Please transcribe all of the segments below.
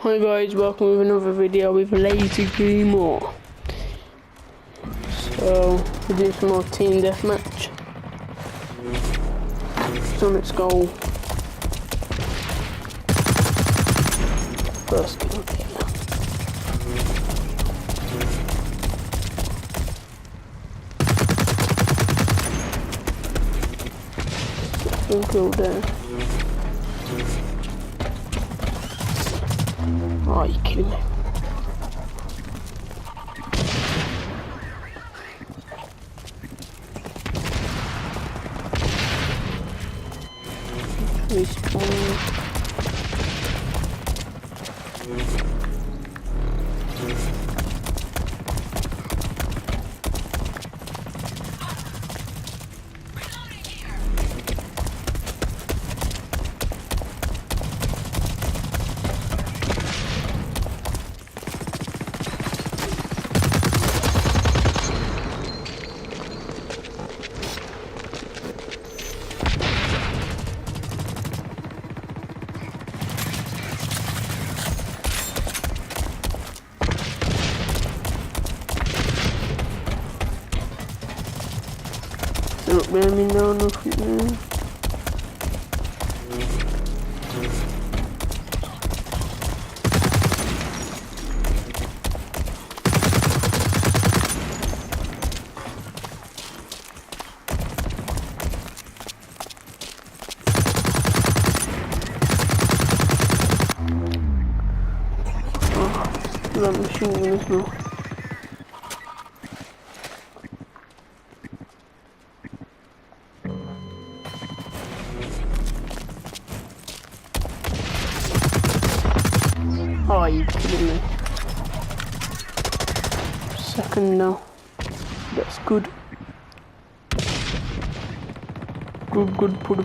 Hi guys, welcome with another video with Lazy Gamer. So, we're doing some more team deathmatch. So let's go. First kill. Second kill there. Oh, you kidding me? Respawn. Don't let me know nothing there. That machine gun as well. Oh, are you kidding me? Second now. That's good. Good, put.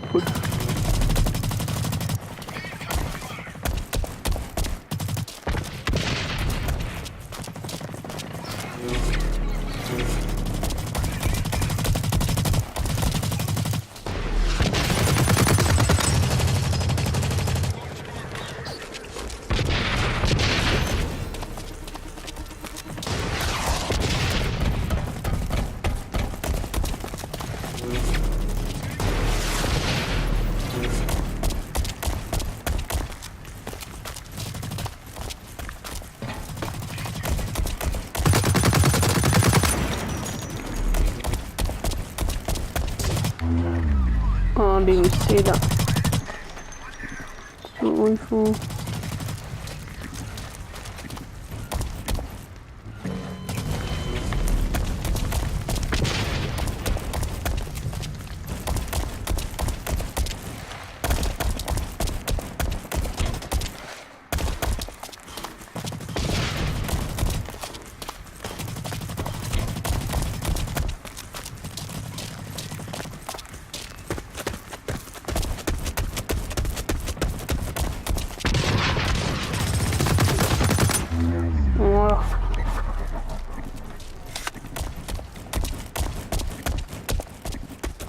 Oh, I didn't even see that. So rifle.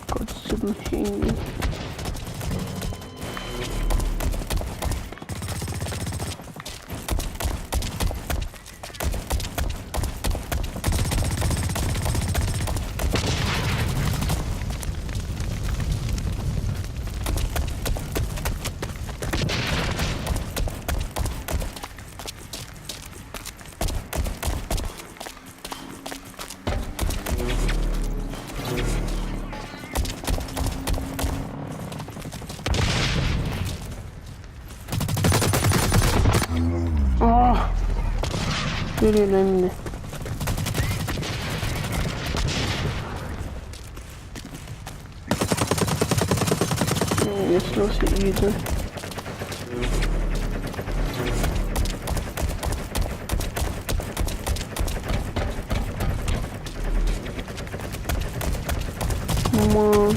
Got submachine. Really lonely. Just lost it either. Come on.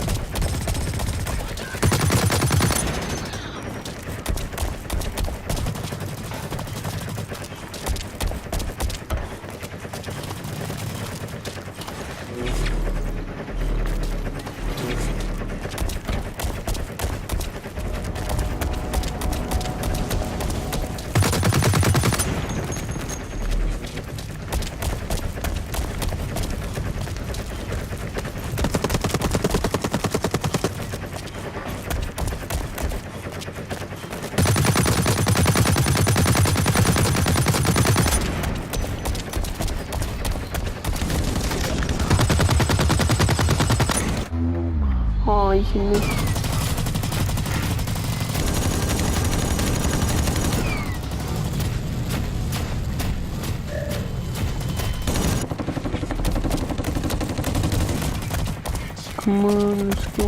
chasing me. Come on, let's go.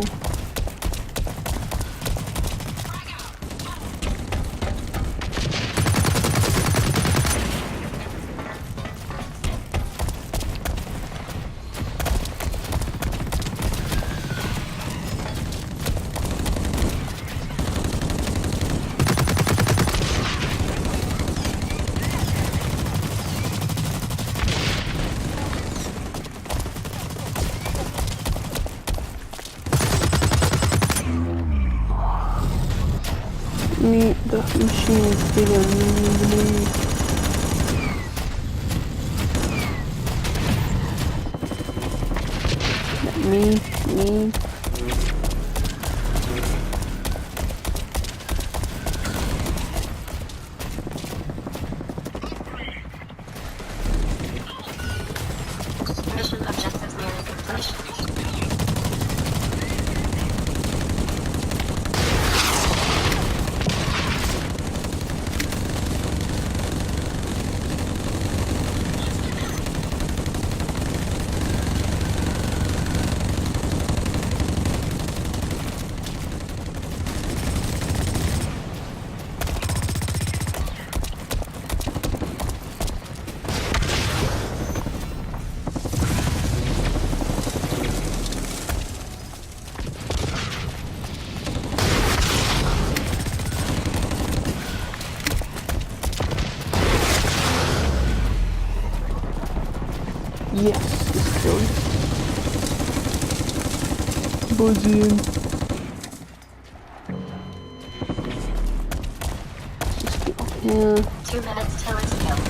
Me, the machine is bigger than me. Me. Mission objectives nearly completion. Yes, it's killed. Buzzing. Just get up here. 2 minutes till it's killed.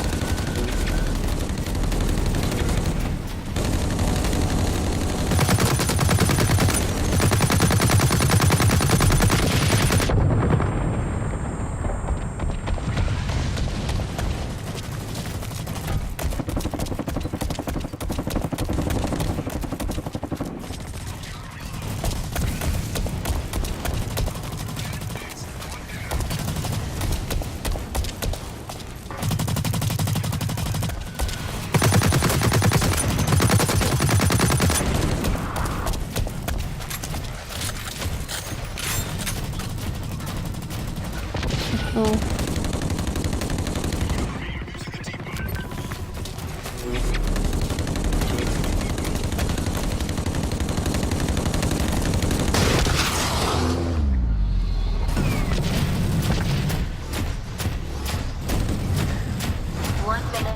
Oh.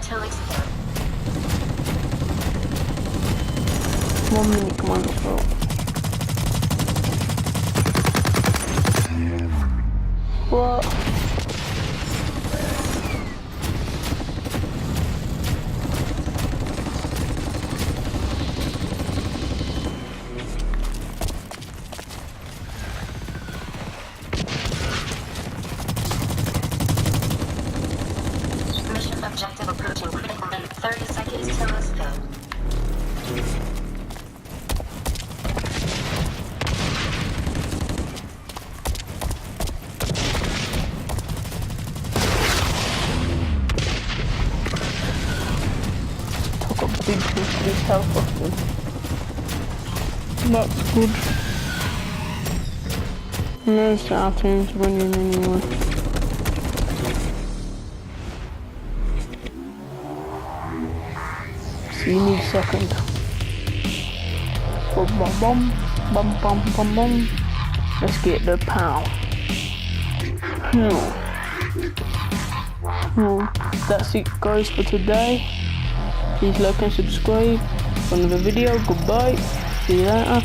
Till it's killed. 1 minute, come on, let's go. What? Mission objective approaching critical rate. 30 seconds till it's killed. Took a big piece of this health off them. That's good. Most of our team's winning anyway. So you need second. Bum. Let's get the pound. That's it guys for today. Please like and subscribe for another video. Goodbye. See you later.